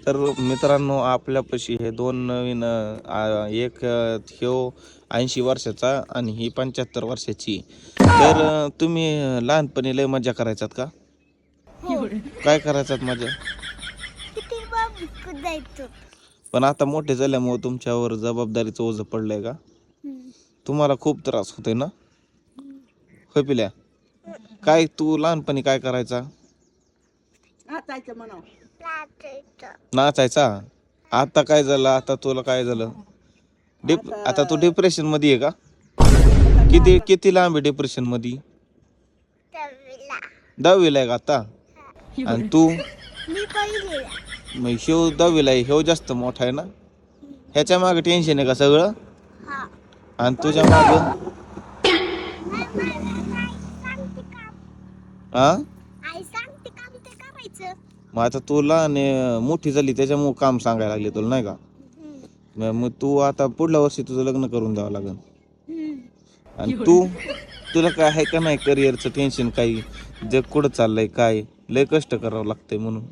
तर मित्रांनो, आपल्यापाशी हे दोन नवीन एक ह्यो 80 वर्षाचा आणि ही 75 वर्षाची. तर तुम्ही लहानपणी लय मजा करायचात का? काय करायचात मजा? किती बाब कुदायचो. पण आता मोठे झाल्यामुळे तुमच्यावर जबाबदारीचं ओझं पडलंय का? तुम्हाला खूप त्रास होतोय ना? होय पिल्या? काय तू लहानपणी काय करायचा? नाचायचा. आता काय झालं? आता तुला काय झालं? आता तू डिप्रेशन मध्ये आहे का? किती किती लांब आहे डिप्रेशन मध्ये? 10वीला आहे का आता? आणि तू? मी पहिलीला. मग ह्यो 10वीला आहे, ह्यो जास्त मोठा आहे ना? ह्याच्या मागे टेन्शन आहे का सगळं? हा. आणि तुझ्या माग? हा? आई सांगते काम ते करायचं. मग आता तुला आणि मोठी झाली त्याच्यामुळे काम सांगायला लागले तुला, नाही का? मग तू आता पुढल्या वर्षी तुझं लग्न करून द्यावं लागेल. आणि तुला काय आहे का नाही करिअरचं टेन्शन? काही जग कुठं चाललंय, काय लय कष्ट करावं लागतंय म्हणून?